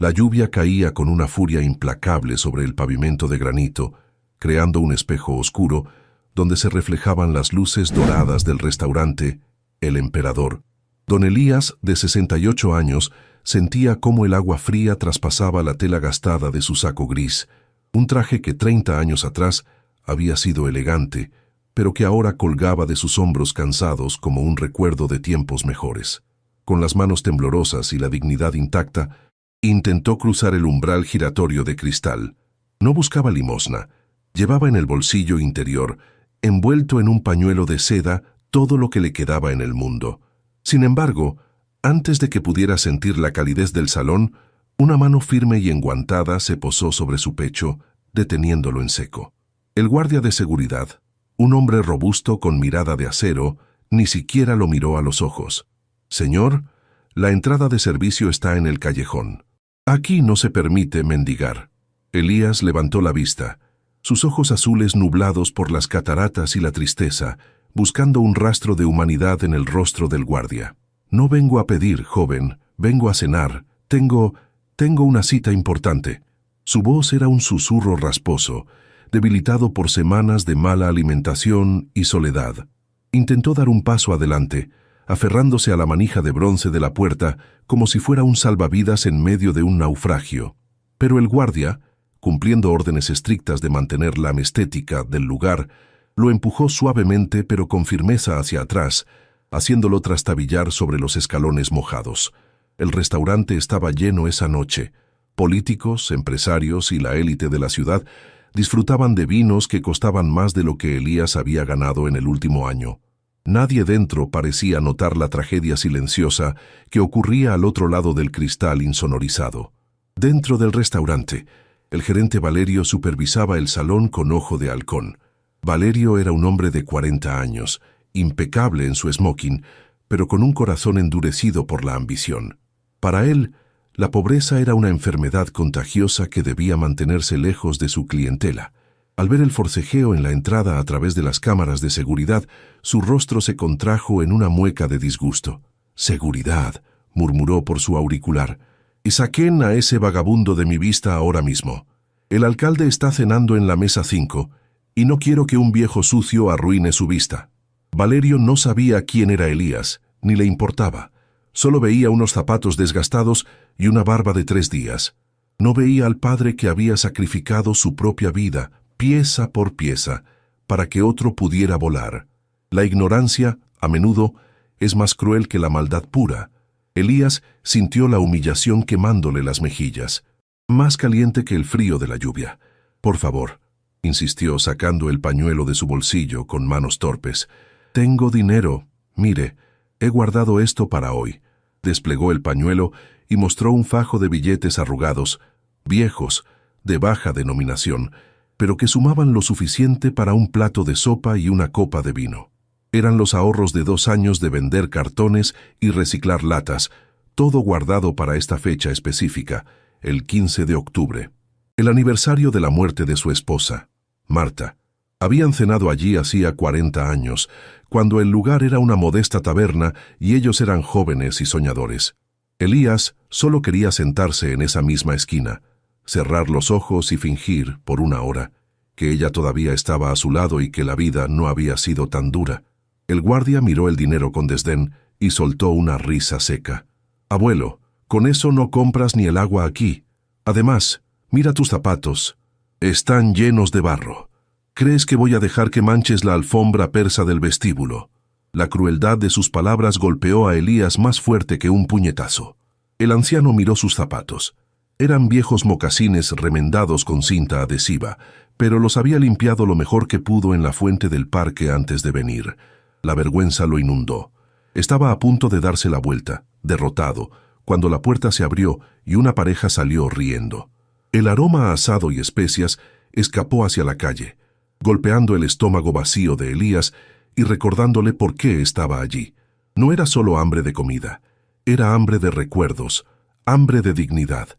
La lluvia caía con una furia implacable sobre el pavimento de granito, creando un espejo oscuro donde se reflejaban las luces doradas del restaurante El Emperador. Don Elías, de 68 años, sentía cómo el agua fría traspasaba la tela gastada de su saco gris, un traje que 30 años atrás había sido elegante, pero que ahora colgaba de sus hombros cansados como un recuerdo de tiempos mejores. Con las manos temblorosas y la dignidad intacta, intentó cruzar el umbral giratorio de cristal. No buscaba limosna. Llevaba en el bolsillo interior, envuelto en un pañuelo de seda, todo lo que le quedaba en el mundo. Sin embargo, antes de que pudiera sentir la calidez del salón, una mano firme y enguantada se posó sobre su pecho, deteniéndolo en seco. El guardia de seguridad, un hombre robusto con mirada de acero, ni siquiera lo miró a los ojos. «Señor, la entrada de servicio está en el callejón. Aquí no se permite mendigar». Elías levantó la vista, sus ojos azules nublados por las cataratas y la tristeza, buscando un rastro de humanidad en el rostro del guardia. «No vengo a pedir, joven, vengo a cenar. Tengo una cita importante». Su voz era un susurro rasposo, debilitado por semanas de mala alimentación y soledad. Intentó dar un paso adelante, aferrándose a la manija de bronce de la puerta como si fuera un salvavidas en medio de un naufragio. Pero el guardia, cumpliendo órdenes estrictas de mantener la estética del lugar, lo empujó suavemente pero con firmeza hacia atrás, haciéndolo trastabillar sobre los escalones mojados. El restaurante estaba lleno esa noche. Políticos, empresarios y la élite de la ciudad disfrutaban de vinos que costaban más de lo que Elías había ganado en el último año. Nadie dentro parecía notar la tragedia silenciosa que ocurría al otro lado del cristal insonorizado. Dentro del restaurante, el gerente Valerio supervisaba el salón con ojo de halcón. Valerio era un hombre de 40 años, impecable en su smoking, pero con un corazón endurecido por la ambición. Para él, la pobreza era una enfermedad contagiosa que debía mantenerse lejos de su clientela. Al ver el forcejeo en la entrada a través de las cámaras de seguridad, su rostro se contrajo en una mueca de disgusto. «Seguridad», murmuró por su auricular, «y saquen a ese vagabundo de mi vista ahora mismo. El alcalde está cenando en la mesa 5, y no quiero que un viejo sucio arruine su vista». Valerio no sabía quién era Elías, ni le importaba. Solo veía unos zapatos desgastados y una barba de 3 días. No veía al padre que había sacrificado su propia vida, pieza por pieza, para que otro pudiera volar. La ignorancia, a menudo, es más cruel que la maldad pura. Elías sintió la humillación quemándole las mejillas, más caliente que el frío de la lluvia. «Por favor», insistió sacando el pañuelo de su bolsillo con manos torpes. «Tengo dinero. Mire, he guardado esto para hoy». Desplegó el pañuelo y mostró un fajo de billetes arrugados, viejos, de baja denominación, pero que sumaban lo suficiente para un plato de sopa y una copa de vino. Eran los ahorros de 2 años de vender cartones y reciclar latas, todo guardado para esta fecha específica, el 15 de octubre. El aniversario de la muerte de su esposa, Marta. Habían cenado allí hacía 40 años, cuando el lugar era una modesta taberna y ellos eran jóvenes y soñadores. Elías solo quería sentarse en esa misma esquina, cerrar los ojos y fingir, por 1 hora, que ella todavía estaba a su lado y que la vida no había sido tan dura. El guardia miró el dinero con desdén y soltó una risa seca. «Abuelo, con eso no compras ni el agua aquí. Además, mira tus zapatos. Están llenos de barro. ¿Crees que voy a dejar que manches la alfombra persa del vestíbulo?» La crueldad de sus palabras golpeó a Elías más fuerte que un puñetazo. El anciano miró sus zapatos. Eran viejos mocasines remendados con cinta adhesiva, pero los había limpiado lo mejor que pudo en la fuente del parque antes de venir. La vergüenza lo inundó. Estaba a punto de darse la vuelta, derrotado, cuando la puerta se abrió y una pareja salió riendo. El aroma a asado y especias escapó hacia la calle, golpeando el estómago vacío de Elías y recordándole por qué estaba allí. No era solo hambre de comida, era hambre de recuerdos, hambre de dignidad.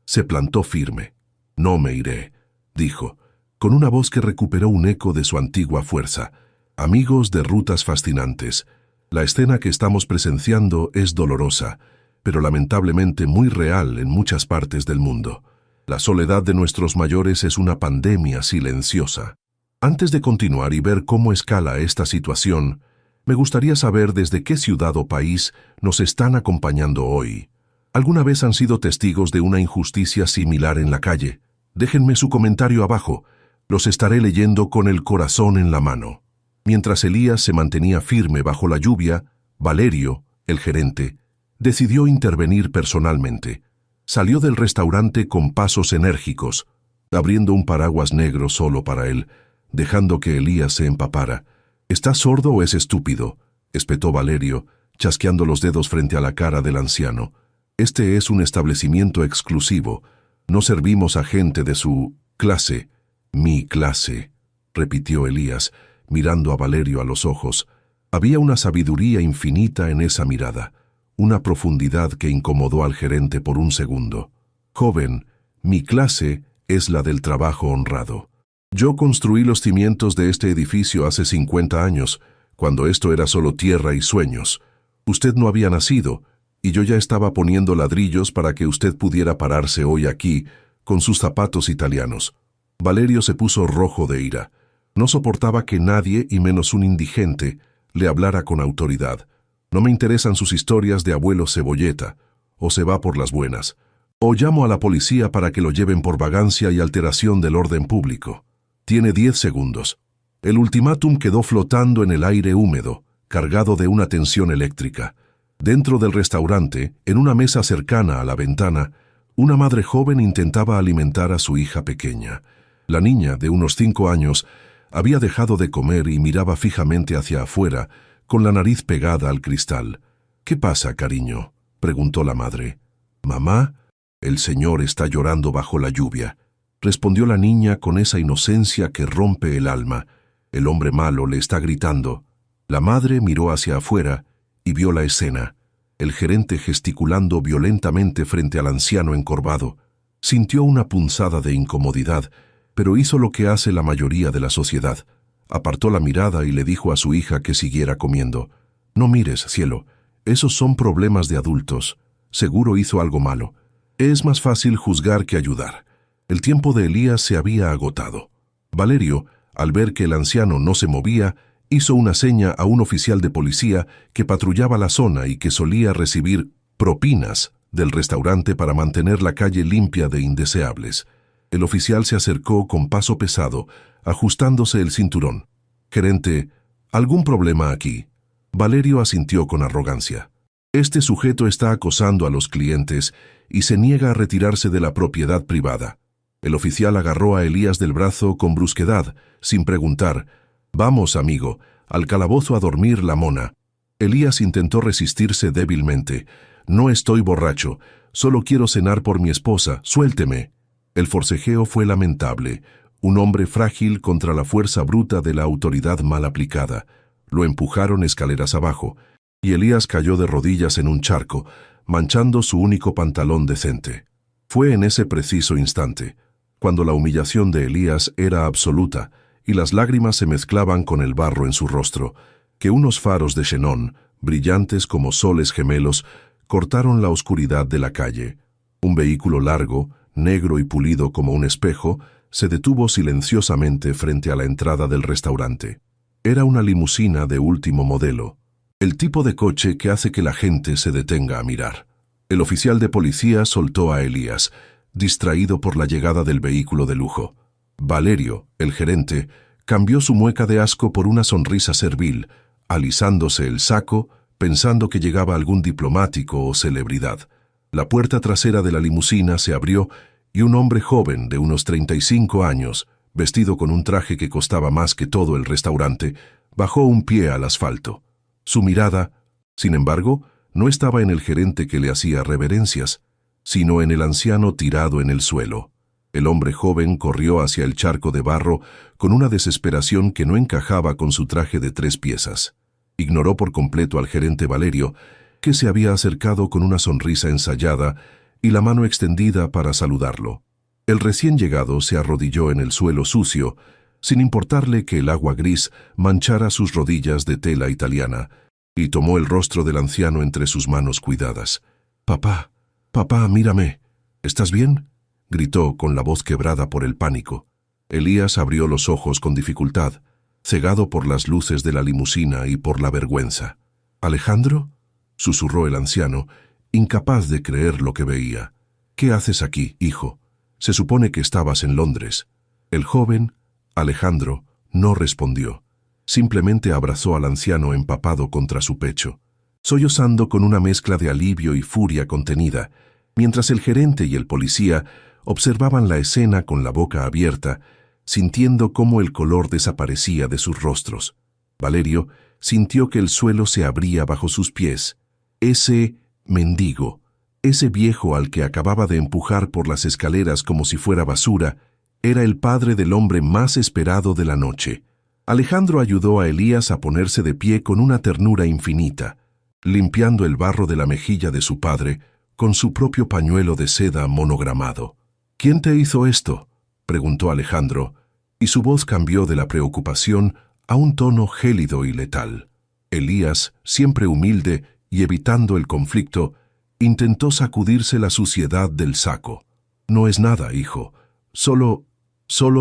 Se plantó firme. «No me iré», dijo, con una voz que recuperó un eco de su antigua fuerza. «Amigos de rutas fascinantes, la escena que estamos presenciando es dolorosa, pero lamentablemente muy real en muchas partes del mundo. La soledad de nuestros mayores es una pandemia silenciosa. Antes de continuar y ver cómo escala esta situación, me gustaría saber desde qué ciudad o país nos están acompañando hoy. ¿Alguna vez han sido testigos de una injusticia similar en la calle? Déjenme su comentario abajo. Los estaré leyendo con el corazón en la mano. Mientras Elías se mantenía firme bajo la lluvia, Valerio, el gerente, decidió intervenir personalmente. Salió del restaurante con pasos enérgicos, abriendo un paraguas negro solo para él, dejando que Elías se empapara. ¿Estás sordo o es estúpido?, espetó Valerio, chasqueando los dedos frente a la cara del anciano. Este es un establecimiento exclusivo. No servimos a gente de su clase. Mi clase, repitió Elías, mirando a Valerio a los ojos. Había una sabiduría infinita en esa mirada, una profundidad que incomodó al gerente por un segundo. Joven, mi clase es la del trabajo honrado. Yo construí los cimientos de este edificio hace 50 años, cuando esto era solo tierra y sueños. Usted no había nacido, y yo ya estaba poniendo ladrillos para que usted pudiera pararse hoy aquí, con sus zapatos italianos. Valerio se puso rojo de ira. No soportaba que nadie, y menos un indigente, le hablara con autoridad. No me interesan sus historias de abuelo cebolleta. O se va por las buenas, o llamo a la policía para que lo lleven por vagancia y alteración del orden público. Tiene 10 segundos. El ultimátum quedó flotando en el aire húmedo, cargado de una tensión eléctrica. Dentro del restaurante, en una mesa cercana a la ventana, una madre joven intentaba alimentar a su hija pequeña. La niña, de unos 5 años, había dejado de comer y miraba fijamente hacia afuera, con la nariz pegada al cristal. «¿Qué pasa, cariño?», preguntó la madre. «Mamá, el señor está llorando bajo la lluvia», respondió la niña con esa inocencia que rompe el alma. «El hombre malo le está gritando». La madre miró hacia afuera y vio la escena. El gerente gesticulando violentamente frente al anciano encorvado. Sintió una punzada de incomodidad, pero hizo lo que hace la mayoría de la sociedad. Apartó la mirada y le dijo a su hija que siguiera comiendo. «No mires, cielo, esos son problemas de adultos. Seguro hizo algo malo. Es más fácil juzgar que ayudar». El tiempo de Elías se había agotado. Valerio, al ver que el anciano no se movía, hizo una seña a un oficial de policía que patrullaba la zona y que solía recibir propinas del restaurante para mantener la calle limpia de indeseables. El oficial se acercó con paso pesado, ajustándose el cinturón. «Gerente, ¿algún problema aquí?». Valerio asintió con arrogancia. «Este sujeto está acosando a los clientes y se niega a retirarse de la propiedad privada». El oficial agarró a Elías del brazo con brusquedad, sin preguntar. «Vamos, amigo, al calabozo a dormir la mona». Elías intentó resistirse débilmente. «No estoy borracho, solo quiero cenar por mi esposa, suélteme». El forcejeo fue lamentable, un hombre frágil contra la fuerza bruta de la autoridad mal aplicada. Lo empujaron escaleras abajo, y Elías cayó de rodillas en un charco, manchando su único pantalón decente. Fue en ese preciso instante, cuando la humillación de Elías era absoluta y las lágrimas se mezclaban con el barro en su rostro, que unos faros de xenón, brillantes como soles gemelos, cortaron la oscuridad de la calle. Un vehículo largo, negro y pulido como un espejo, se detuvo silenciosamente frente a la entrada del restaurante. Era una limusina de último modelo, el tipo de coche que hace que la gente se detenga a mirar. El oficial de policía soltó a Elías, distraído por la llegada del vehículo de lujo. Valerio, el gerente, cambió su mueca de asco por una sonrisa servil, alisándose el saco, pensando que llegaba algún diplomático o celebridad. La puerta trasera de la limusina se abrió y un hombre joven de unos 35 años, vestido con un traje que costaba más que todo el restaurante, bajó un pie al asfalto. Su mirada, sin embargo, no estaba en el gerente que le hacía reverencias, sino en el anciano tirado en el suelo. El hombre joven corrió hacia el charco de barro con una desesperación que no encajaba con su traje de 3 piezas. Ignoró por completo al gerente Valerio, que se había acercado con una sonrisa ensayada y la mano extendida para saludarlo. El recién llegado se arrodilló en el suelo sucio, sin importarle que el agua gris manchara sus rodillas de tela italiana, y tomó el rostro del anciano entre sus manos cuidadas. Papá, papá, mírame. ¿Estás bien?, gritó con la voz quebrada por el pánico. Elías abrió los ojos con dificultad, cegado por las luces de la limusina y por la vergüenza. «¿Alejandro?», susurró el anciano, incapaz de creer lo que veía. «¿Qué haces aquí, hijo? Se supone que estabas en Londres». El joven, Alejandro, no respondió. Simplemente abrazó al anciano empapado contra su pecho, sollozando con una mezcla de alivio y furia contenida, mientras el gerente y el policía observaban la escena con la boca abierta, sintiendo cómo el color desaparecía de sus rostros. Valerio sintió que el suelo se abría bajo sus pies. Ese mendigo, ese viejo al que acababa de empujar por las escaleras como si fuera basura, era el padre del hombre más esperado de la noche. Alejandro ayudó a Elías a ponerse de pie con una ternura infinita, limpiando el barro de la mejilla de su padre con su propio pañuelo de seda monogramado. «¿Quién te hizo esto?», preguntó Alejandro, y su voz cambió de la preocupación a un tono gélido y letal. Elías, siempre humilde y evitando el conflicto, intentó sacudirse la suciedad del saco. «No es nada, hijo. Solo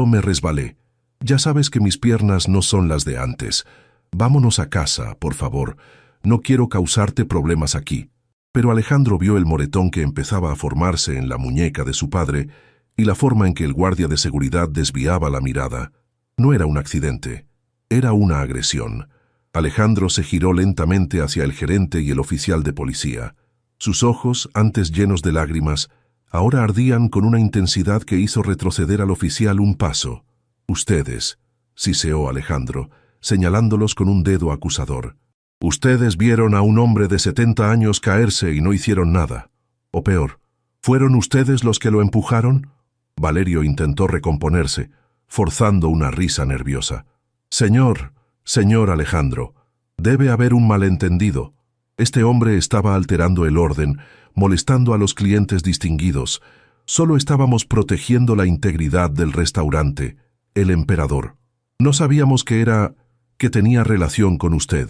me resbalé. Ya sabes que mis piernas no son las de antes. Vámonos a casa, por favor. No quiero causarte problemas aquí». Pero Alejandro vio el moretón que empezaba a formarse en la muñeca de su padre y la forma en que el guardia de seguridad desviaba la mirada. No era un accidente, era una agresión. Alejandro se giró lentamente hacia el gerente y el oficial de policía. Sus ojos, antes llenos de lágrimas, ahora ardían con una intensidad que hizo retroceder al oficial un paso. «Ustedes», siseó Alejandro, señalándolos con un dedo acusador. «Ustedes vieron a un hombre de 70 años caerse y no hicieron nada. O peor, ¿fueron ustedes los que lo empujaron?». Valerio intentó recomponerse, forzando una risa nerviosa. «Señor Alejandro, debe haber un malentendido. Este hombre estaba alterando el orden, molestando a los clientes distinguidos. Solo estábamos protegiendo la integridad del restaurante, el emperador. No sabíamos que tenía relación con usted».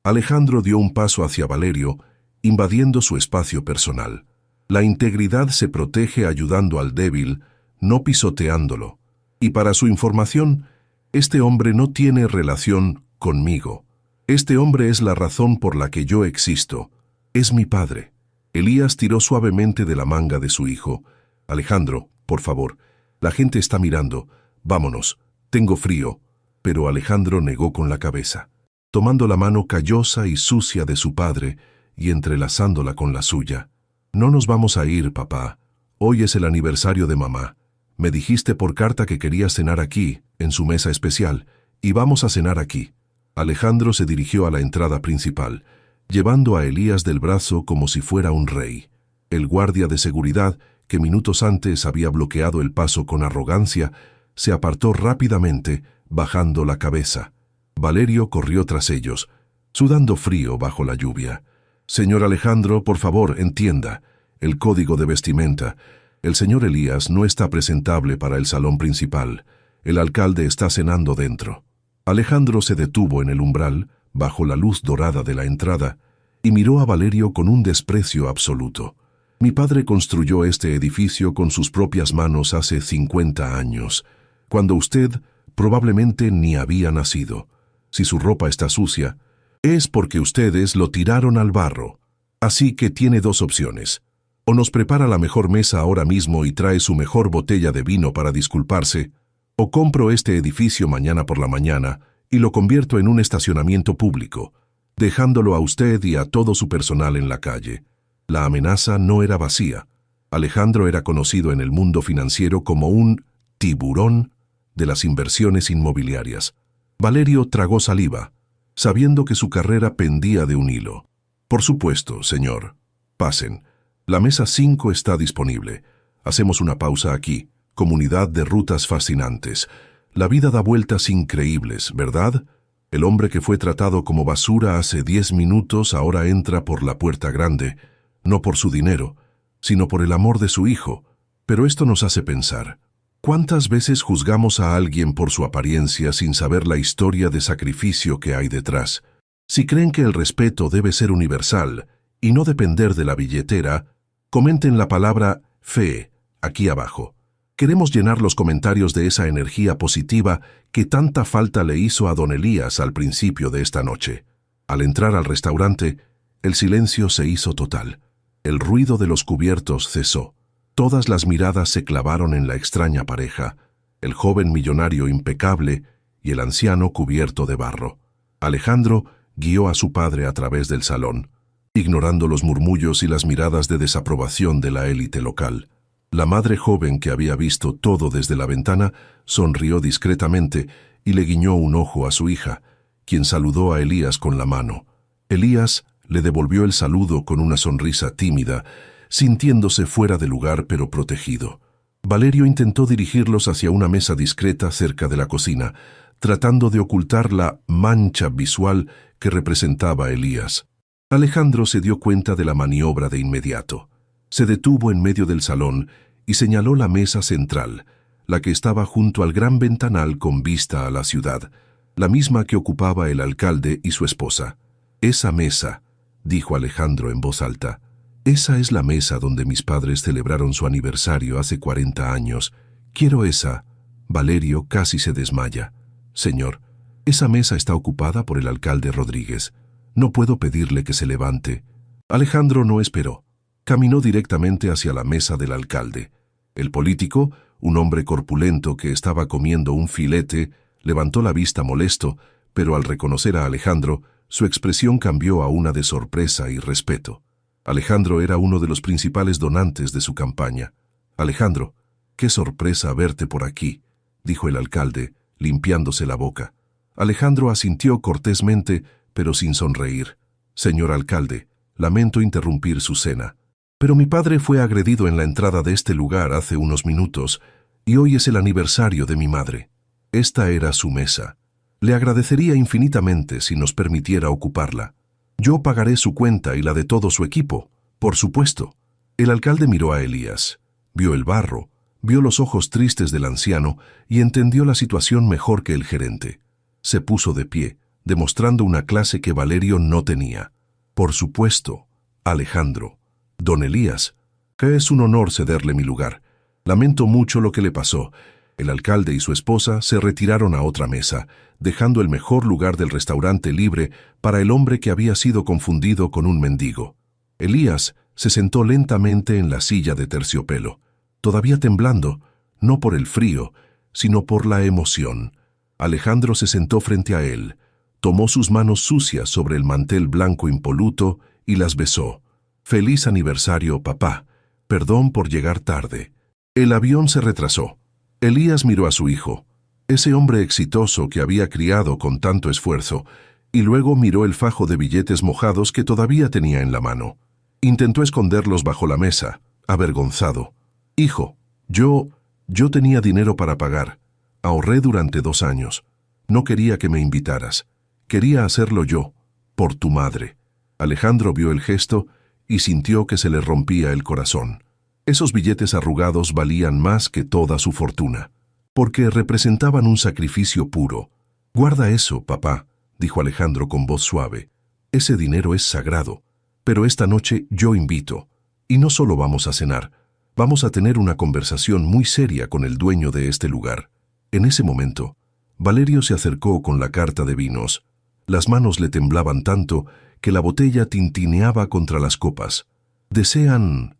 Alejandro dio un paso hacia Valerio, invadiendo su espacio personal. La integridad se protege ayudando al débil, no pisoteándolo. Y para su información, este hombre no tiene relación conmigo. Este hombre es la razón por la que yo existo. Es mi padre. Elías tiró suavemente de la manga de su hijo. «Alejandro, por favor, la gente está mirando. Vámonos, tengo frío». Pero Alejandro negó con la cabeza, tomando la mano callosa y sucia de su padre y entrelazándola con la suya. «No nos vamos a ir, papá. Hoy es el aniversario de mamá. Me dijiste por carta que querías cenar aquí, en su mesa especial, y vamos a cenar aquí». Alejandro se dirigió a la entrada principal, llevando a Elías del brazo como si fuera un rey. El guardia de seguridad, que minutos antes había bloqueado el paso con arrogancia, se apartó rápidamente, bajando la cabeza. Valerio corrió tras ellos, sudando frío bajo la lluvia. «Señor Alejandro, por favor, entienda. El código de vestimenta. El señor Elías no está presentable para el salón principal. El alcalde está cenando dentro». Alejandro se detuvo en el umbral, bajo la luz dorada de la entrada, y miró a Valerio con un desprecio absoluto. «Mi padre construyó este edificio con sus propias manos hace 50 años, cuando usted probablemente ni había nacido. Si su ropa está sucia, es porque ustedes lo tiraron al barro. Así que tiene dos opciones. O nos prepara la mejor mesa ahora mismo y trae su mejor botella de vino para disculparse, o compro este edificio mañana por la mañana y lo convierto en un estacionamiento público, dejándolo a usted y a todo su personal en la calle». La amenaza no era vacía. Alejandro era conocido en el mundo financiero como un tiburón de las inversiones inmobiliarias. Valerio tragó saliva, sabiendo que su carrera pendía de un hilo. «Por supuesto, señor. Pasen. La mesa 5 está disponible. Hacemos una pausa aquí. Comunidad de rutas fascinantes. La vida da vueltas increíbles, ¿verdad? El hombre que fue tratado como basura hace 10 minutos ahora entra por la puerta grande, no por su dinero, sino por el amor de su hijo. Pero esto nos hace pensar. ¿Cuántas veces juzgamos a alguien por su apariencia sin saber la historia de sacrificio que hay detrás? Si creen que el respeto debe ser universal y no depender de la billetera, Comenten la palabra fe aquí abajo. Queremos llenar los comentarios de esa energía positiva que tanta falta le hizo a don Elías al principio de esta noche. Al entrar al restaurante, el silencio se hizo total. El ruido de los cubiertos cesó. Todas las miradas se clavaron en la extraña pareja, el joven millonario impecable y el anciano cubierto de barro. Alejandro guió a su padre a través del salón, ignorando los murmullos y las miradas de desaprobación de la élite local. La madre joven, que había visto todo desde la ventana, sonrió discretamente y le guiñó un ojo a su hija, quien saludó a Elías con la mano. Elías le devolvió el saludo con una sonrisa tímida, sintiéndose fuera de lugar pero protegido. Valerio intentó dirigirlos hacia una mesa discreta cerca de la cocina, tratando de ocultar la mancha visual que representaba a Elías. Alejandro se dio cuenta de la maniobra de inmediato. Se detuvo en medio del salón y señaló la mesa central, la que estaba junto al gran ventanal con vista a la ciudad, la misma que ocupaba el alcalde y su esposa. «Esa mesa», dijo Alejandro en voz alta, «esa es la mesa donde mis padres celebraron su aniversario hace 40 años. Quiero esa». Valerio casi se desmaya. «Señor, esa mesa está ocupada por el alcalde Rodríguez. No puedo pedirle que se levante». Alejandro no esperó. Caminó directamente hacia la mesa del alcalde. El político, un hombre corpulento que estaba comiendo un filete, levantó la vista molesto, pero al reconocer a Alejandro, su expresión cambió a una de sorpresa y respeto. Alejandro era uno de los principales donantes de su campaña. «Alejandro, qué sorpresa verte por aquí», dijo el alcalde, limpiándose la boca. Alejandro asintió cortésmente, pero sin sonreír. «Señor alcalde, lamento interrumpir su cena, pero mi padre fue agredido en la entrada de este lugar hace unos minutos, y hoy es el aniversario de mi madre. Esta era su mesa. Le agradecería infinitamente si nos permitiera ocuparla. Yo pagaré su cuenta y la de todo su equipo, por supuesto». El alcalde miró a Elías, vio el barro, vio los ojos tristes del anciano y entendió la situación mejor que el gerente. Se puso de pie, demostrando una clase que Valerio no tenía. «Por supuesto, Alejandro. Don Elías, que es un honor cederle mi lugar. Lamento mucho lo que le pasó». El alcalde y su esposa se retiraron a otra mesa, dejando el mejor lugar del restaurante libre para el hombre que había sido confundido con un mendigo. Elías se sentó lentamente en la silla de terciopelo, todavía temblando, no por el frío, sino por la emoción. Alejandro se sentó frente a él, tomó sus manos sucias sobre el mantel blanco impoluto y las besó. «Feliz aniversario, papá. Perdón por llegar tarde». El avión se retrasó. Elías miró a su hijo, ese hombre exitoso que había criado con tanto esfuerzo, y luego miró el fajo de billetes mojados que todavía tenía en la mano. Intentó esconderlos bajo la mesa, avergonzado. «Hijo, yo tenía dinero para pagar. Ahorré durante 2 años. No quería que me invitaras. Quería hacerlo yo, por tu madre». Alejandro vio el gesto y sintió que se le rompía el corazón. Esos billetes arrugados valían más que toda su fortuna, porque representaban un sacrificio puro. «Guarda eso, papá», dijo Alejandro con voz suave. «Ese dinero es sagrado, pero esta noche yo invito. Y no solo vamos a cenar, vamos a tener una conversación muy seria con el dueño de este lugar». En ese momento, Valerio se acercó con la carta de vinos. Las manos le temblaban tanto que la botella tintineaba contra las copas. «¿Desean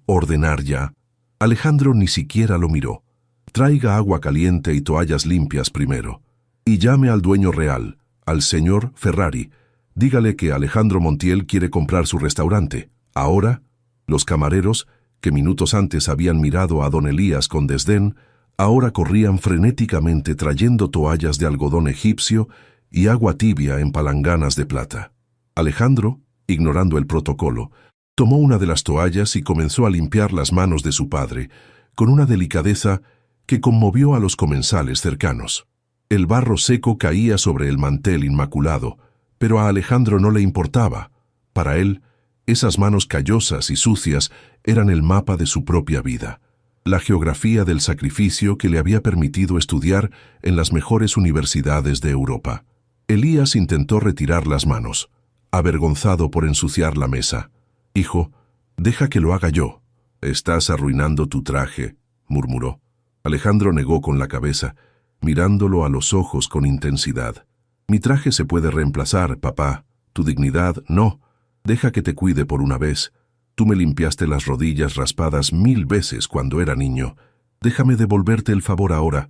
ordenar ya?» Alejandro ni siquiera lo miró. «Traiga agua caliente y toallas limpias primero. Y llame al dueño real, al señor Ferrari. Dígale que Alejandro Montiel quiere comprar su restaurante. Ahora». Los camareros, que minutos antes habían mirado a don Elías con desdén, ahora corrían frenéticamente trayendo toallas de algodón egipcio y agua tibia en palanganas de plata. Alejandro, ignorando el protocolo, tomó una de las toallas y comenzó a limpiar las manos de su padre, con una delicadeza que conmovió a los comensales cercanos. El barro seco caía sobre el mantel inmaculado, pero a Alejandro no le importaba. Para él, esas manos callosas y sucias eran el mapa de su propia vida, la geografía del sacrificio que le había permitido estudiar en las mejores universidades de Europa. Elías intentó retirar las manos, avergonzado por ensuciar la mesa. «Hijo, Deja que lo haga yo. Estás arruinando tu traje, murmuró. Alejandro negó con la cabeza, mirándolo a los ojos con intensidad. Mi traje se puede reemplazar, papá. Tu dignidad, no. Deja que te cuide por una vez. Tú me limpiaste las rodillas raspadas 1000 veces cuando era niño. Déjame devolverte el favor ahora.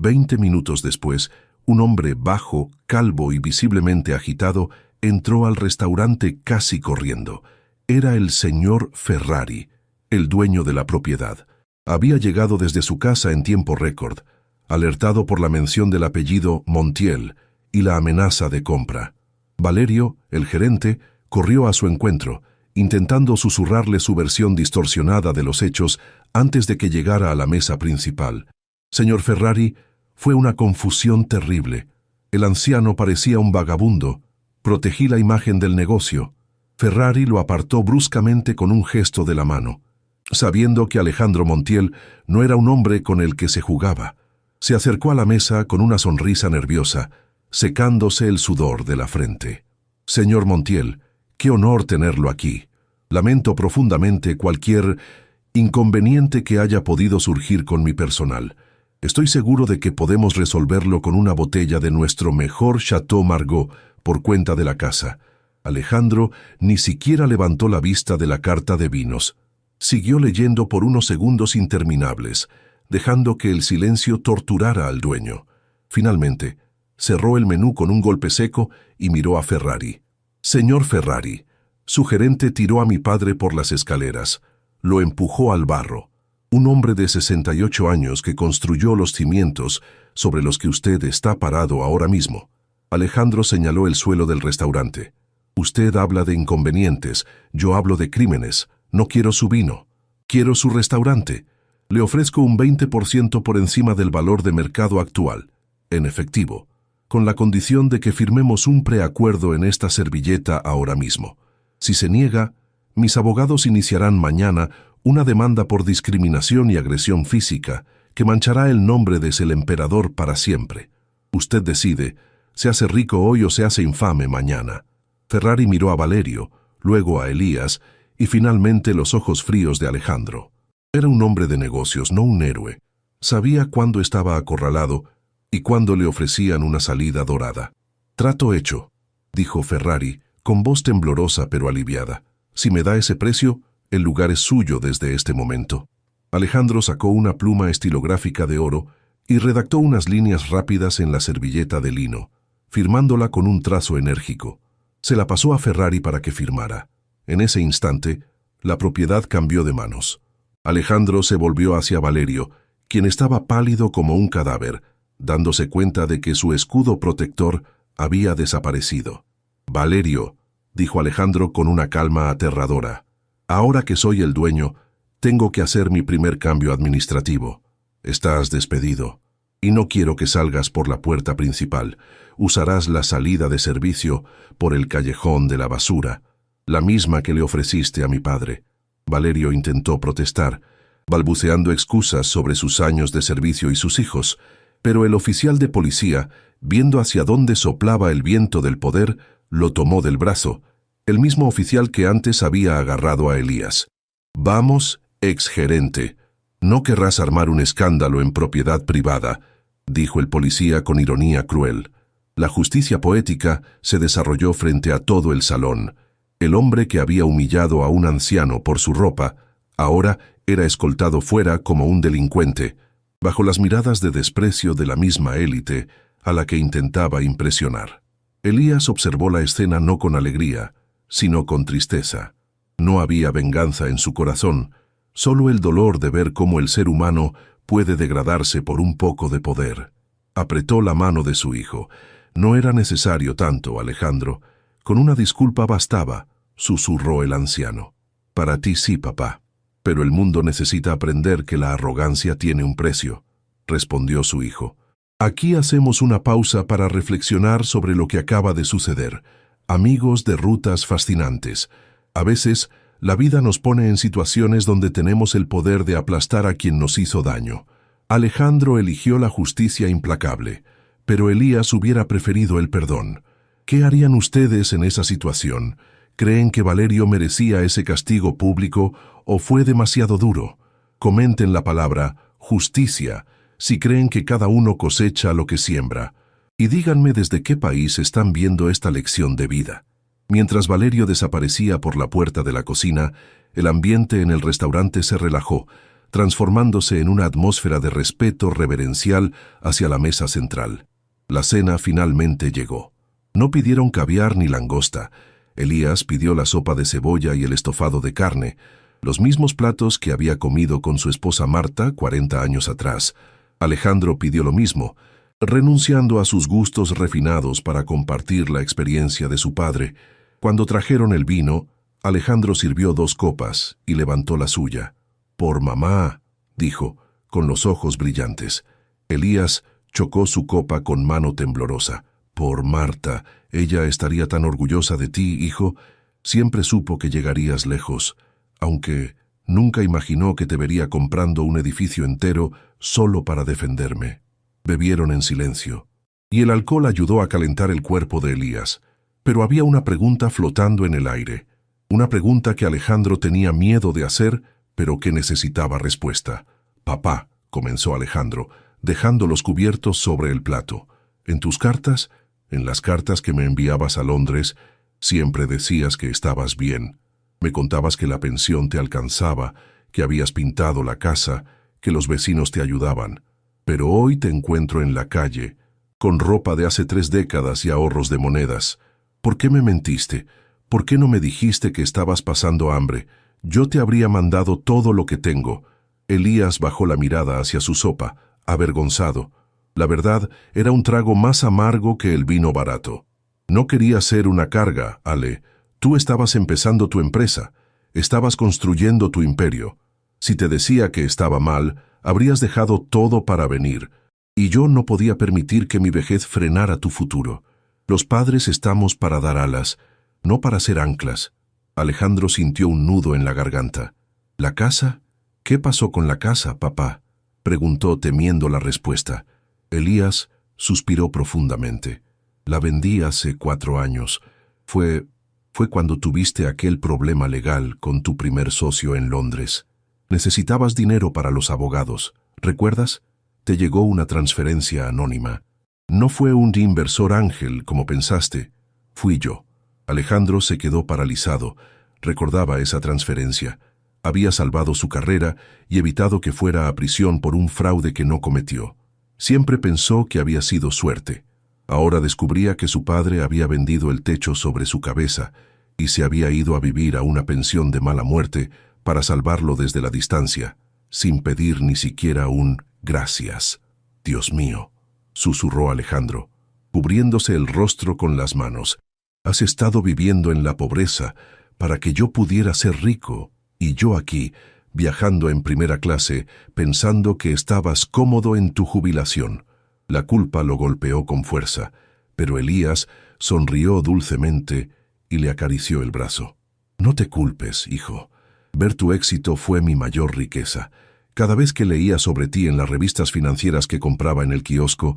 20 minutos después, un hombre bajo, calvo y visiblemente agitado entró al restaurante casi corriendo. Era el señor Ferrari, el dueño de la propiedad. Había llegado desde su casa en tiempo récord, alertado por la mención del apellido Montiel y la amenaza de compra. Valerio, el gerente, corrió a su encuentro, intentando susurrarle su versión distorsionada de los hechos antes de que llegara a la mesa principal. Señor Ferrari, fue una confusión terrible. El anciano parecía un vagabundo. Protegí la imagen del negocio. Ferrari lo apartó bruscamente con un gesto de la mano, sabiendo que Alejandro Montiel no era un hombre con el que se jugaba. Se acercó a la mesa con una sonrisa nerviosa, secándose el sudor de la frente. Señor Montiel, qué honor tenerlo aquí. Lamento profundamente cualquier inconveniente que haya podido surgir con mi personal. Estoy seguro de que podemos resolverlo con una botella de nuestro mejor Chateau Margaux por cuenta de la casa. Alejandro ni siquiera levantó la vista de la carta de vinos. Siguió leyendo por unos segundos interminables, dejando que el silencio torturara al dueño. Finalmente, cerró el menú con un golpe seco y miró a Ferrari. Señor Ferrari, su gerente tiró a mi padre por las escaleras. Lo empujó al barro. Un hombre de 68 años que construyó los cimientos sobre los que usted está parado ahora mismo. Alejandro señaló el suelo del restaurante. Usted habla de inconvenientes, yo hablo de crímenes. No quiero su vino. Quiero su restaurante. Le ofrezco un 20% por encima del valor de mercado actual, en efectivo, con la condición de que firmemos un preacuerdo en esta servilleta ahora mismo. Si se niega, mis abogados iniciarán mañana una demanda por discriminación y agresión física que manchará el nombre de el emperador para siempre. Usted decide, se hace rico hoy o se hace infame mañana. Ferrari miró a Valerio, luego a Elías y finalmente los ojos fríos de Alejandro. Era un hombre de negocios, no un héroe. Sabía cuándo estaba acorralado y cuándo le ofrecían una salida dorada. Trato hecho, dijo Ferrari, con voz temblorosa pero aliviada. Si me da ese precio, el lugar es suyo desde este momento. Alejandro sacó una pluma estilográfica de oro y redactó unas líneas rápidas en la servilleta de lino, firmándola con un trazo enérgico. Se la pasó a Ferrari para que firmara. En ese instante, la propiedad cambió de manos. Alejandro se volvió hacia Valerio, quien estaba pálido como un cadáver, dándose cuenta de que su escudo protector había desaparecido. Valerio, dijo Alejandro con una calma aterradora, ahora que soy el dueño, tengo que hacer mi primer cambio administrativo. Estás despedido, y no quiero que salgas por la puerta principal. Usarás la salida de servicio por el callejón de la basura, la misma que le ofreciste a mi padre. Valerio intentó protestar, balbuceando excusas sobre sus años de servicio y sus hijos, pero el oficial de policía, viendo hacia dónde soplaba el viento del poder, lo tomó del brazo, el mismo oficial que antes había agarrado a Elías. Vamos, exgerente, no querrás armar un escándalo en propiedad privada, dijo el policía con ironía cruel. La justicia poética se desarrolló frente a todo el salón. El hombre que había humillado a un anciano por su ropa, ahora era escoltado fuera como un delincuente, bajo las miradas de desprecio de la misma élite a la que intentaba impresionar. Elías observó la escena no con alegría, sino con tristeza. No había venganza en su corazón, solo el dolor de ver cómo el ser humano puede degradarse por un poco de poder. Apretó la mano de su hijo. No era necesario tanto, Alejandro. Con una disculpa bastaba, susurró el anciano. Para ti sí, papá. Pero el mundo necesita aprender que la arrogancia tiene un precio, respondió su hijo. Aquí hacemos una pausa para reflexionar sobre lo que acaba de suceder. Amigos de rutas fascinantes. A veces, la vida nos pone en situaciones donde tenemos el poder de aplastar a quien nos hizo daño. Alejandro eligió la justicia implacable, pero Elías hubiera preferido el perdón. ¿Qué harían ustedes en esa situación? ¿Creen que Valerio merecía ese castigo público o fue demasiado duro? Comenten la palabra justicia si creen que cada uno cosecha lo que siembra. Y díganme desde qué país están viendo esta lección de vida. Mientras Valerio desaparecía por la puerta de la cocina, el ambiente en el restaurante se relajó, transformándose en una atmósfera de respeto reverencial hacia la mesa central. La cena finalmente llegó. No pidieron caviar ni langosta. Elías pidió la sopa de cebolla y el estofado de carne, los mismos platos que había comido con su esposa Marta 40 años atrás. Alejandro pidió lo mismo, renunciando a sus gustos refinados para compartir la experiencia de su padre. Cuando trajeron el vino, Alejandro sirvió 2 copas y levantó la suya. «Por mamá», dijo, con los ojos brillantes. Elías chocó su copa con mano temblorosa. «Por Marta, ella estaría tan orgullosa de ti, hijo. Siempre supo que llegarías lejos, aunque nunca imaginó que te vería comprando un edificio entero solo para defenderme». Bebieron en silencio, y el alcohol ayudó a calentar el cuerpo de Elías. Pero había una pregunta flotando en el aire, una pregunta que Alejandro tenía miedo de hacer, pero que necesitaba respuesta. «Papá», comenzó Alejandro, dejando los cubiertos sobre el plato, «en tus cartas, en las cartas que me enviabas a Londres, siempre decías que estabas bien. Me contabas que la pensión te alcanzaba, que habías pintado la casa, que los vecinos te ayudaban. Pero hoy te encuentro en la calle, con ropa de hace 3 décadas y ahorros de monedas. ¿Por qué me mentiste? ¿Por qué no me dijiste que estabas pasando hambre? Yo te habría mandado todo lo que tengo». Elías bajó la mirada hacia su sopa, avergonzado. La verdad, era un trago más amargo que el vino barato. «No quería ser una carga, Ale. Tú estabas empezando tu empresa. Estabas construyendo tu imperio. Si te decía que estaba mal, habrías dejado todo para venir. Y yo no podía permitir que mi vejez frenara tu futuro. Los padres estamos para dar alas, no para ser anclas». Alejandro sintió un nudo en la garganta. «¿La casa? ¿Qué pasó con la casa, papá?», preguntó temiendo la respuesta. Elías suspiró profundamente. «La vendí hace 4 años. Fue cuando tuviste aquel problema legal con tu primer socio en Londres. Necesitabas dinero para los abogados. ¿Recuerdas? Te llegó una transferencia anónima. No fue un inversor ángel, como pensaste. Fui yo». Alejandro se quedó paralizado. Recordaba esa transferencia. Había salvado su carrera y evitado que fuera a prisión por un fraude que no cometió. Siempre pensó que había sido suerte. Ahora descubría que su padre había vendido el techo sobre su cabeza y se había ido a vivir a una pensión de mala muerte para salvarlo desde la distancia, sin pedir ni siquiera un «gracias». «Dios mío», susurró Alejandro, cubriéndose el rostro con las manos. «Has estado viviendo en la pobreza para que yo pudiera ser rico, y yo aquí, viajando en primera clase, pensando que estabas cómodo en tu jubilación». La culpa lo golpeó con fuerza, pero Elías sonrió dulcemente y le acarició el brazo. «No te culpes, hijo. Ver tu éxito fue mi mayor riqueza. Cada vez que leía sobre ti en las revistas financieras que compraba en el kiosco,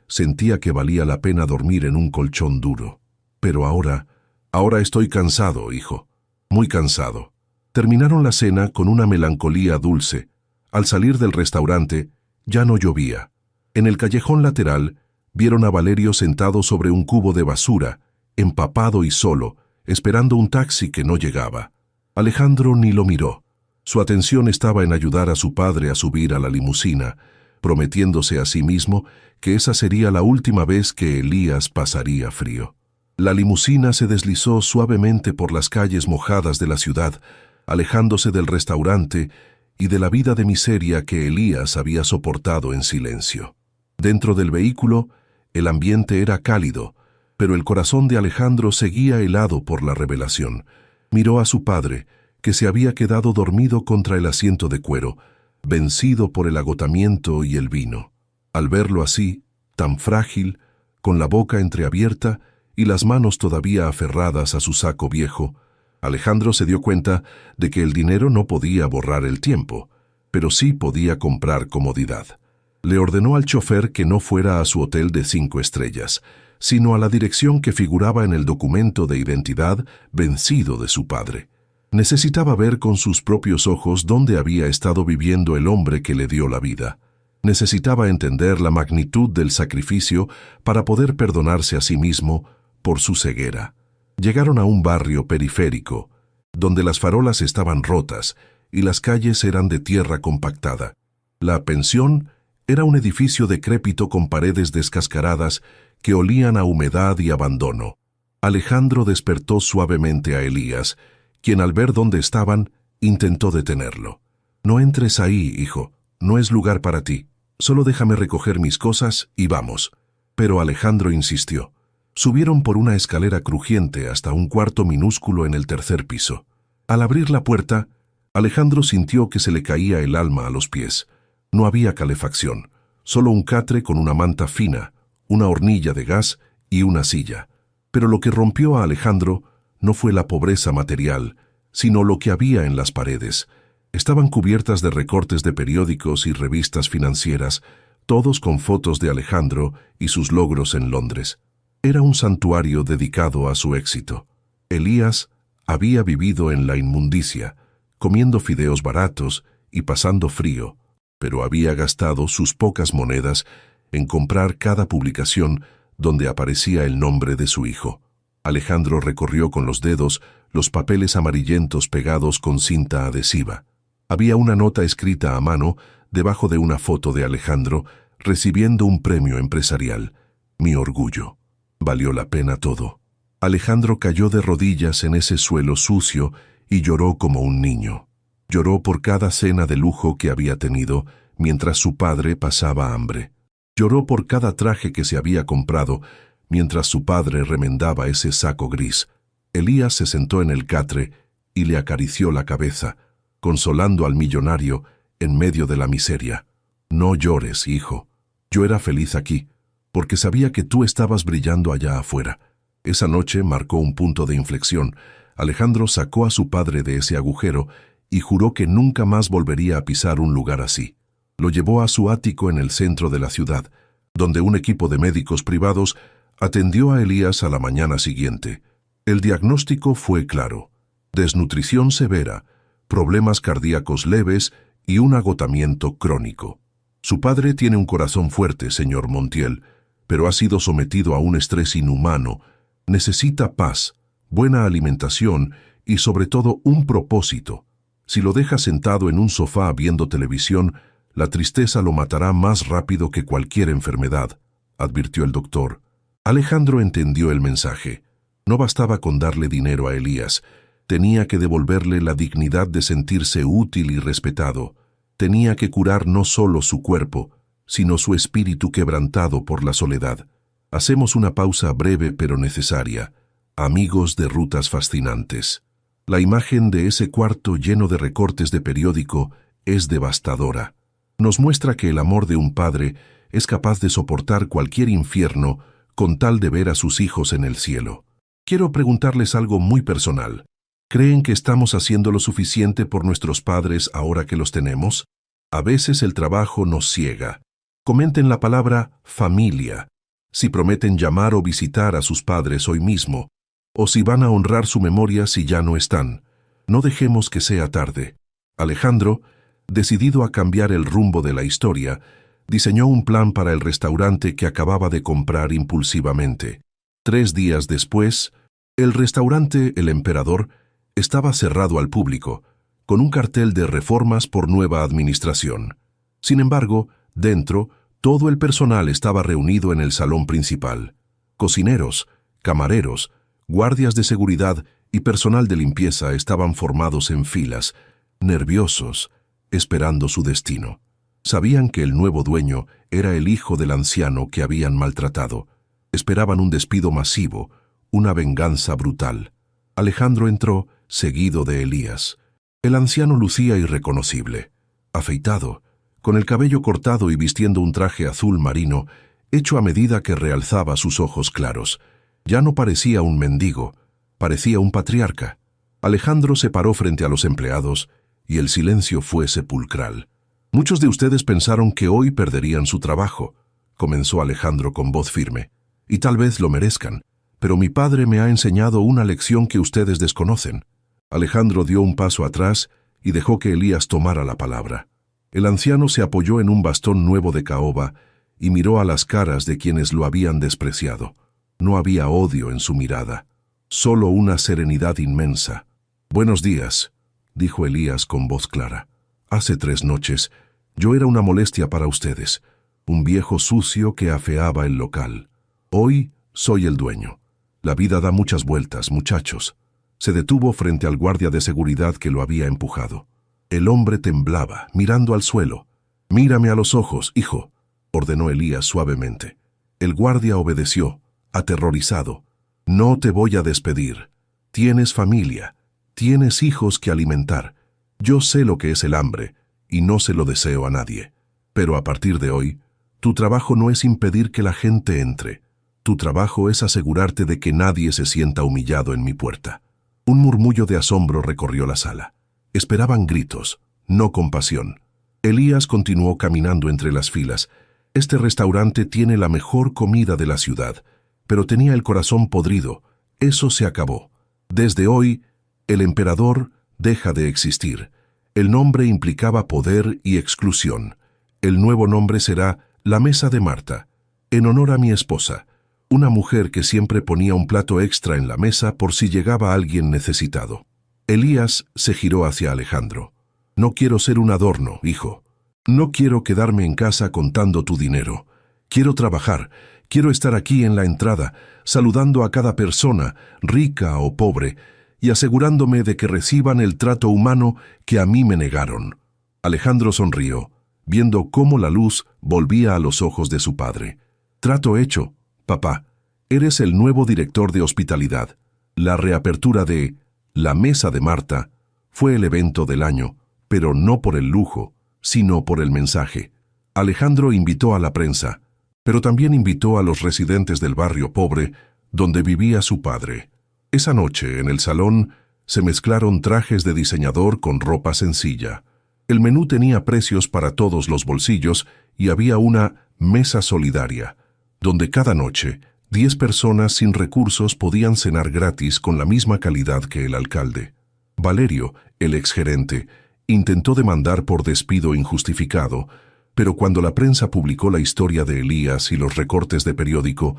sentía que valía la pena dormir en un colchón duro. Pero ahora estoy cansado, hijo. Muy cansado». Terminaron la cena con una melancolía dulce. Al salir del restaurante, ya no llovía. En el callejón lateral, vieron a Valerio sentado sobre un cubo de basura, empapado y solo, esperando un taxi que no llegaba. Alejandro ni lo miró. Su atención estaba en ayudar a su padre a subir a la limusina, prometiéndose a sí mismo que esa sería la última vez que Elías pasaría frío. La limusina se deslizó suavemente por las calles mojadas de la ciudad, alejándose del restaurante y de la vida de miseria que Elías había soportado en silencio. Dentro del vehículo, el ambiente era cálido, pero el corazón de Alejandro seguía helado por la revelación. Miró a su padre, que se había quedado dormido contra el asiento de cuero, vencido por el agotamiento y el vino. Al verlo así, tan frágil, con la boca entreabierta y las manos todavía aferradas a su saco viejo, Alejandro se dio cuenta de que el dinero no podía borrar el tiempo, pero sí podía comprar comodidad. Le ordenó al chofer que no fuera a su hotel de 5 estrellas. sino a la dirección que figuraba en el documento de identidad vencido de su padre. Necesitaba ver con sus propios ojos dónde había estado viviendo el hombre que le dio la vida. Necesitaba entender la magnitud del sacrificio para poder perdonarse a sí mismo por su ceguera. Llegaron a un barrio periférico, donde las farolas estaban rotas y las calles eran de tierra compactada. La pensión era un edificio decrépito con paredes descascaradas que olían a humedad y abandono. Alejandro despertó suavemente a Elías, quien al ver dónde estaban, intentó detenerlo. «No entres ahí, hijo, no es lugar para ti. Solo déjame recoger mis cosas y vamos». Pero Alejandro insistió. Subieron por una escalera crujiente hasta un cuarto minúsculo en el tercer piso. Al abrir la puerta, Alejandro sintió que se le caía el alma a los pies. No había calefacción, solo un catre con una manta fina, una hornilla de gas y una silla. Pero lo que rompió a Alejandro no fue la pobreza material, sino lo que había en las paredes. Estaban cubiertas de recortes de periódicos y revistas financieras, todos con fotos de Alejandro y sus logros en Londres. Era un santuario dedicado a su éxito. Elías había vivido en la inmundicia, comiendo fideos baratos y pasando frío, pero había gastado sus pocas monedas en comprar cada publicación donde aparecía el nombre de su hijo. Alejandro recorrió con los dedos los papeles amarillentos pegados con cinta adhesiva. Había una nota escrita a mano debajo de una foto de Alejandro recibiendo un premio empresarial. Mi orgullo. Valió la pena todo. Alejandro cayó de rodillas en ese suelo sucio y lloró como un niño. Lloró por cada cena de lujo que había tenido mientras su padre pasaba hambre. Lloró por cada traje que se había comprado mientras su padre remendaba ese saco gris. Elías se sentó en el catre y le acarició la cabeza, consolando al millonario en medio de la miseria. No llores, hijo. Yo era feliz aquí, porque sabía que tú estabas brillando allá afuera. Esa noche marcó un punto de inflexión. Alejandro sacó a su padre de ese agujero y juró que nunca más volvería a pisar un lugar así. Lo llevó a su ático en el centro de la ciudad, donde un equipo de médicos privados atendió a Elías a la mañana siguiente. El diagnóstico fue claro: desnutrición severa, problemas cardíacos leves y un agotamiento crónico. Su padre tiene un corazón fuerte, señor Montiel, pero ha sido sometido a un estrés inhumano. Necesita paz, buena alimentación y sobre todo un propósito. Si lo deja sentado en un sofá viendo televisión, la tristeza lo matará más rápido que cualquier enfermedad, advirtió el doctor. Alejandro entendió el mensaje. No bastaba con darle dinero a Elías, tenía que devolverle la dignidad de sentirse útil y respetado. Tenía que curar no solo su cuerpo, sino su espíritu quebrantado por la soledad. Hacemos una pausa breve pero necesaria. Amigos de Rutas Fascinantes. La imagen de ese cuarto lleno de recortes de periódico es devastadora. Nos muestra que el amor de un padre es capaz de soportar cualquier infierno con tal de ver a sus hijos en el cielo. Quiero preguntarles algo muy personal. ¿Creen que estamos haciendo lo suficiente por nuestros padres ahora que los tenemos? A veces el trabajo nos ciega. Comenten la palabra familia, si prometen llamar o visitar a sus padres hoy mismo, o si van a honrar su memoria si ya no están. No dejemos que sea tarde. Alejandro, decidido a cambiar el rumbo de la historia, diseñó un plan para el restaurante que acababa de comprar impulsivamente. 3 días después, el restaurante El Emperador estaba cerrado al público, con un cartel de reformas por nueva administración. Sin embargo, dentro, todo el personal estaba reunido en el salón principal. Cocineros, camareros, guardias de seguridad y personal de limpieza estaban formados en filas, nerviosos, esperando su destino. Sabían que el nuevo dueño era el hijo del anciano que habían maltratado. Esperaban un despido masivo, una venganza brutal. Alejandro entró, seguido de Elías. El anciano lucía irreconocible, afeitado, con el cabello cortado y vistiendo un traje azul marino, hecho a medida que realzaba sus ojos claros. Ya no parecía un mendigo, parecía un patriarca. Alejandro se paró frente a los empleados y el silencio fue sepulcral. Muchos de ustedes pensaron que hoy perderían su trabajo, comenzó Alejandro con voz firme. y tal vez lo merezcan, pero mi padre me ha enseñado una lección que ustedes desconocen. Alejandro dio un paso atrás y dejó que Elías tomara la palabra. El anciano se apoyó en un bastón nuevo de caoba y miró a las caras de quienes lo habían despreciado. No había odio en su mirada, solo una serenidad inmensa. «Buenos días», dijo Elías con voz clara. «Hace 3 noches, yo era una molestia para ustedes, un viejo sucio que afeaba el local. Hoy soy el dueño. La vida da muchas vueltas, muchachos». Se detuvo frente al guardia de seguridad que lo había empujado. El hombre temblaba, mirando al suelo. «Mírame a los ojos, hijo», ordenó Elías suavemente. El guardia obedeció, aterrorizado. «No te voy a despedir. Tienes familia, tienes hijos que alimentar. Yo sé lo que es el hambre, y no se lo deseo a nadie. Pero a partir de hoy, tu trabajo no es impedir que la gente entre. Tu trabajo es asegurarte de que nadie se sienta humillado en mi puerta». Un murmullo de asombro recorrió la sala. Esperaban gritos, no compasión. Elías continuó caminando entre las filas. «Este restaurante tiene la mejor comida de la ciudad, pero tenía el corazón podrido. Eso se acabó. Desde hoy, el emperador deja de existir. El nombre implicaba poder y exclusión. El nuevo nombre será La Mesa de Marta, en honor a mi esposa, una mujer que siempre ponía un plato extra en la mesa por si llegaba alguien necesitado». Elías se giró hacia Alejandro. «No quiero ser un adorno, hijo. No quiero quedarme en casa contando tu dinero. Quiero trabajar, quiero estar aquí en la entrada, saludando a cada persona, rica o pobre, y asegurándome de que reciban el trato humano que a mí me negaron». Alejandro sonrió, viendo cómo la luz volvía a los ojos de su padre. «Trato hecho, papá. Eres el nuevo director de hospitalidad». La reapertura de La Mesa de Marta fue el evento del año, pero no por el lujo, sino por el mensaje. Alejandro invitó a la prensa, pero también invitó a los residentes del barrio pobre donde vivía su padre. Esa noche, en el salón, se mezclaron trajes de diseñador con ropa sencilla. El menú tenía precios para todos los bolsillos y había una mesa solidaria, donde cada noche 10 personas sin recursos podían cenar gratis con la misma calidad que el alcalde. Valerio, el exgerente, intentó demandar por despido injustificado, pero cuando la prensa publicó la historia de Elías y los recortes de periódico,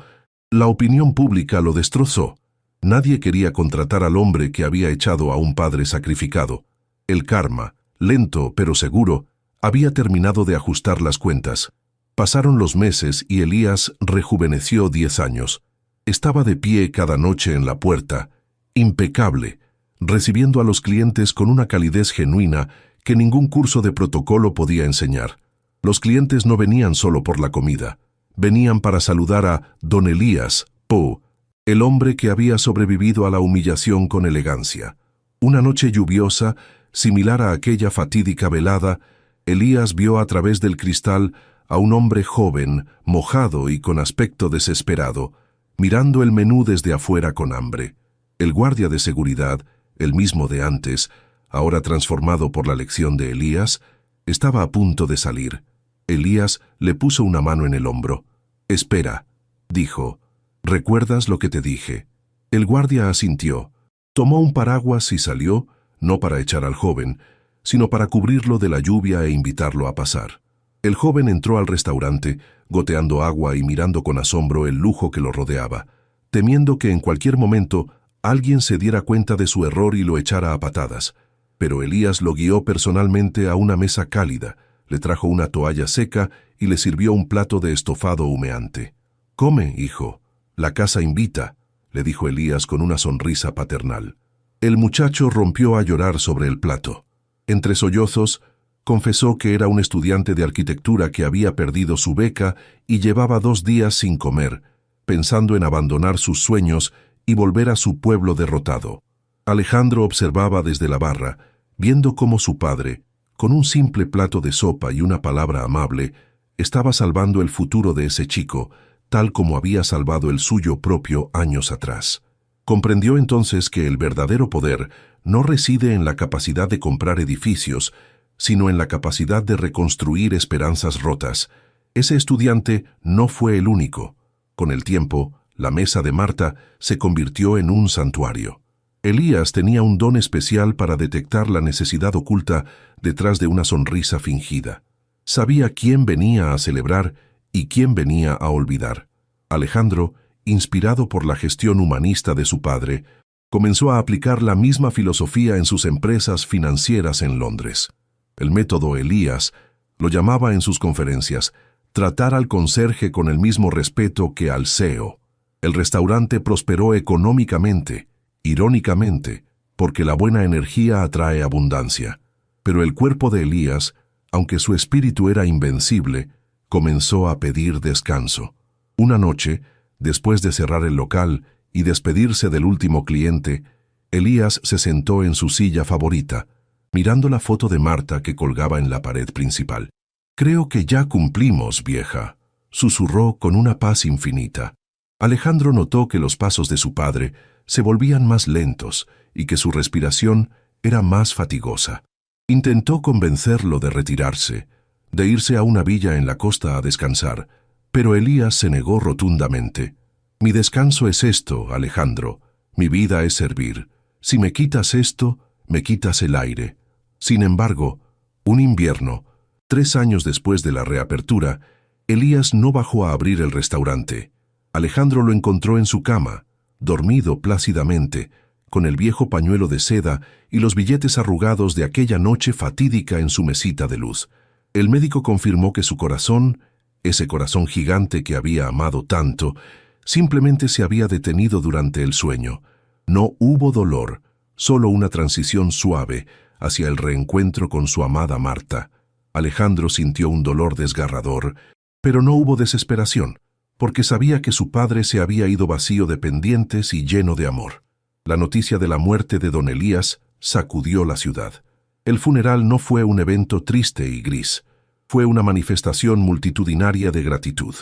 la opinión pública lo destrozó. Nadie quería contratar al hombre que había echado a un padre sacrificado. El karma, lento pero seguro, había terminado de ajustar las cuentas. Pasaron los meses y Elías rejuveneció 10 años. Estaba de pie cada noche en la puerta, impecable, recibiendo a los clientes con una calidez genuina que ningún curso de protocolo podía enseñar. Los clientes no venían solo por la comida, venían para saludar a don Elías Poe, el hombre que había sobrevivido a la humillación con elegancia. Una noche lluviosa, similar a aquella fatídica velada, Elías vio a través del cristal a un hombre joven, mojado y con aspecto desesperado, mirando el menú desde afuera con hambre. El guardia de seguridad, el mismo de antes, ahora transformado por la lección de Elías, estaba a punto de salir. Elías le puso una mano en el hombro. «Espera», dijo. «¿Recuerdas lo que te dije?» El guardia asintió. Tomó un paraguas y salió, no para echar al joven, sino para cubrirlo de la lluvia e invitarlo a pasar. El joven entró al restaurante, goteando agua y mirando con asombro el lujo que lo rodeaba, temiendo que en cualquier momento alguien se diera cuenta de su error y lo echara a patadas. Pero Elías lo guió personalmente a una mesa cálida, le trajo una toalla seca y le sirvió un plato de estofado humeante. «Come, hijo, la casa invita», le dijo Elías con una sonrisa paternal. El muchacho rompió a llorar sobre el plato. Entre sollozos, confesó que era un estudiante de arquitectura que había perdido su beca y llevaba 2 días sin comer, pensando en abandonar sus sueños y volver a su pueblo derrotado. Alejandro observaba desde la barra, viendo cómo su padre, con un simple plato de sopa y una palabra amable, estaba salvando el futuro de ese chico, tal como había salvado el suyo propio años atrás. Comprendió entonces que el verdadero poder no reside en la capacidad de comprar edificios, sino en la capacidad de reconstruir esperanzas rotas. Ese estudiante no fue el único. Con el tiempo, la mesa de Marta se convirtió en un santuario. Elías tenía un don especial para detectar la necesidad oculta detrás de una sonrisa fingida. Sabía quién venía a celebrar y quién venía a olvidar. Alejandro, inspirado por la gestión humanista de su padre, comenzó a aplicar la misma filosofía en sus empresas financieras en Londres. El método Elías lo llamaba en sus conferencias tratar al conserje con el mismo respeto que al CEO. El restaurante prosperó económicamente, irónicamente, porque la buena energía atrae abundancia. Pero el cuerpo de Elías, aunque su espíritu era invencible, comenzó a pedir descanso. Una noche, después de cerrar el local y despedirse del último cliente, Elías se sentó en su silla favorita, mirando la foto de Marta que colgaba en la pared principal. «Creo que ya cumplimos, vieja», susurró con una paz infinita. Alejandro notó que los pasos de su padre se volvían más lentos y que su respiración era más fatigosa. Intentó convencerlo de retirarse, de irse a una villa en la costa a descansar, pero Elías se negó rotundamente. «Mi descanso es esto, Alejandro. Mi vida es servir. Si me quitas esto, me quitas el aire». Sin embargo, un invierno, 3 años después de la reapertura, Elías no bajó a abrir el restaurante. Alejandro lo encontró en su cama, dormido plácidamente, con el viejo pañuelo de seda y los billetes arrugados de aquella noche fatídica en su mesita de luz. El médico confirmó que su corazón, ese corazón gigante que había amado tanto, simplemente se había detenido durante el sueño. No hubo dolor, solo una transición suave hacia el reencuentro con su amada Marta. Alejandro sintió un dolor desgarrador, pero no hubo desesperación, porque sabía que su padre se había ido vacío de pendientes y lleno de amor. La noticia de la muerte de don Elías sacudió la ciudad. El funeral no fue un evento triste y gris, fue una manifestación multitudinaria de gratitud.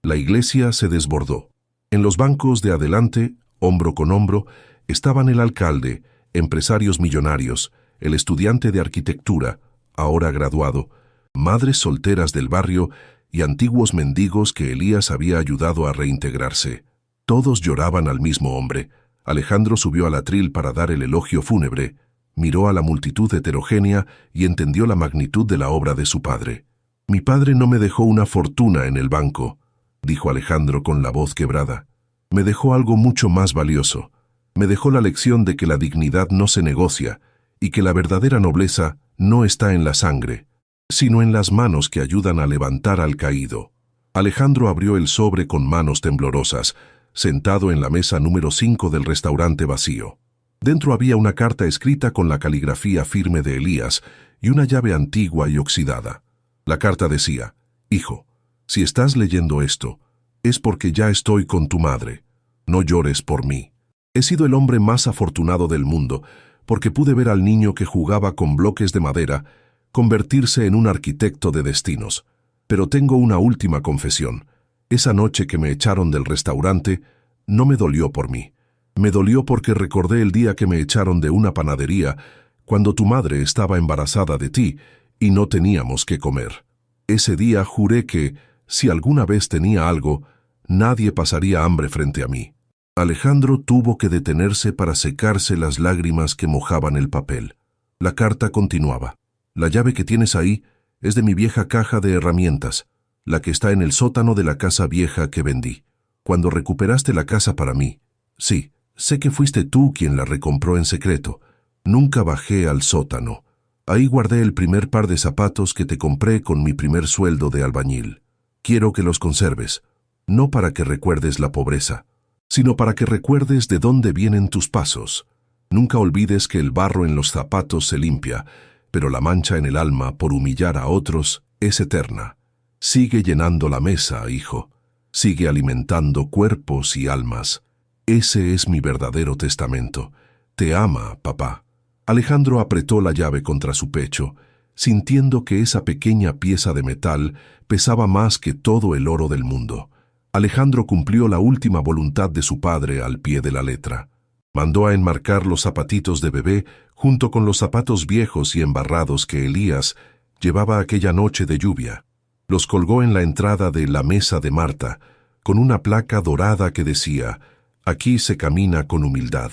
La iglesia se desbordó. En los bancos de adelante, hombro con hombro, estaban el alcalde, empresarios millonarios, el estudiante de arquitectura, ahora graduado, madres solteras del barrio y antiguos mendigos que Elías había ayudado a reintegrarse. Todos lloraban al mismo hombre. Alejandro subió al atril para dar el elogio fúnebre, miró a la multitud heterogénea y entendió la magnitud de la obra de su padre. «Mi padre no me dejó una fortuna en el banco», dijo Alejandro con la voz quebrada. «Me dejó algo mucho más valioso. Me dejó la lección de que la dignidad no se negocia y que la verdadera nobleza no está en la sangre, sino en las manos que ayudan a levantar al caído». Alejandro abrió el sobre con manos temblorosas, sentado en la mesa número 5 del restaurante vacío. Dentro había una carta escrita con la caligrafía firme de Elías y una llave antigua y oxidada. La carta decía: «Hijo, si estás leyendo esto, es porque ya estoy con tu madre. No llores por mí. He sido el hombre más afortunado del mundo, porque pude ver al niño que jugaba con bloques de madera convertirse en un arquitecto de destinos. Pero tengo una última confesión. Esa noche que me echaron del restaurante, no me dolió por mí. Me dolió porque recordé el día que me echaron de una panadería, cuando tu madre estaba embarazada de ti y no teníamos qué comer. Ese día juré que, si alguna vez tenía algo, nadie pasaría hambre frente a mí». Alejandro tuvo que detenerse para secarse las lágrimas que mojaban el papel. La carta continuaba: «La llave que tienes ahí es de mi vieja caja de herramientas, la que está en el sótano de la casa vieja que vendí. Cuando recuperaste la casa para mí, sí, sé que fuiste tú quien la recompró en secreto. Nunca bajé al sótano. Ahí guardé el primer par de zapatos que te compré con mi primer sueldo de albañil. Quiero que los conserves, no para que recuerdes la pobreza, sino para que recuerdes de dónde vienen tus pasos. Nunca olvides que el barro en los zapatos se limpia, pero la mancha en el alma por humillar a otros es eterna. Sigue llenando la mesa, hijo. Sigue alimentando cuerpos y almas. Ese es mi verdadero testamento. Te ama, papá». Alejandro apretó la llave contra su pecho, sintiendo que esa pequeña pieza de metal pesaba más que todo el oro del mundo. Alejandro cumplió la última voluntad de su padre al pie de la letra. Mandó a enmarcar los zapatitos de bebé junto con los zapatos viejos y embarrados que Elías llevaba aquella noche de lluvia. Los colgó en la entrada de la mesa de Marta, con una placa dorada que decía: «Aquí se camina con humildad.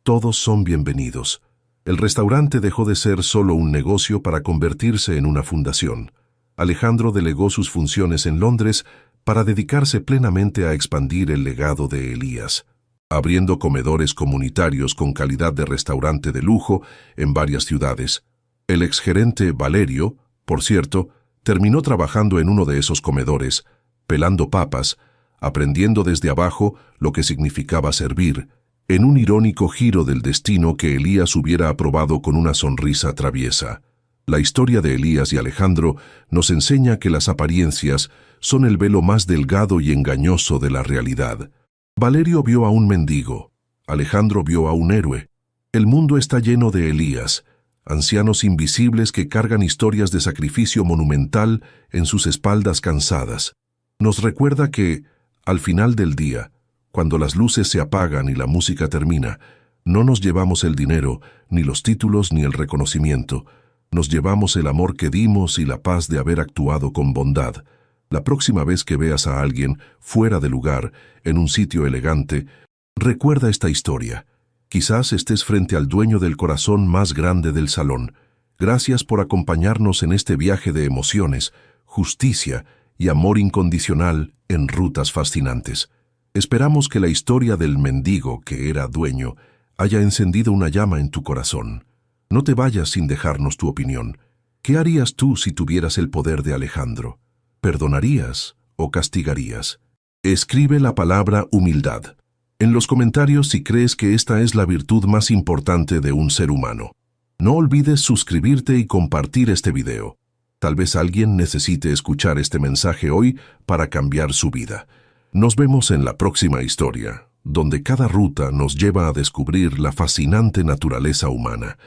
Todos son bienvenidos». El restaurante dejó de ser solo un negocio para convertirse en una fundación. Alejandro delegó sus funciones en Londres para dedicarse plenamente a expandir el legado de Elías, abriendo comedores comunitarios con calidad de restaurante de lujo en varias ciudades. El exgerente Valerio, por cierto, terminó trabajando en uno de esos comedores, pelando papas, aprendiendo desde abajo lo que significaba servir, en un irónico giro del destino que Elías hubiera aprobado con una sonrisa traviesa. La historia de Elías y Alejandro nos enseña que las apariencias son el velo más delgado y engañoso de la realidad. Valerio vio a un mendigo, Alejandro vio a un héroe. El mundo está lleno de Elías, ancianos invisibles que cargan historias de sacrificio monumental en sus espaldas cansadas. Nos recuerda que, al final del día, cuando las luces se apagan y la música termina, no nos llevamos el dinero, ni los títulos, ni el reconocimiento. Nos llevamos el amor que dimos y la paz de haber actuado con bondad. La próxima vez que veas a alguien fuera de lugar, en un sitio elegante, recuerda esta historia. Quizás estés frente al dueño del corazón más grande del salón. Gracias por acompañarnos en este viaje de emociones, justicia y amor incondicional en rutas fascinantes. Esperamos que la historia del mendigo que era dueño haya encendido una llama en tu corazón. No te vayas sin dejarnos tu opinión. ¿Qué harías tú si tuvieras el poder de Alejandro? ¿Perdonarías o castigarías? Escribe la palabra humildad en los comentarios si crees que esta es la virtud más importante de un ser humano. No olvides suscribirte y compartir este video. Tal vez alguien necesite escuchar este mensaje hoy para cambiar su vida. Nos vemos en la próxima historia, donde cada ruta nos lleva a descubrir la fascinante naturaleza humana.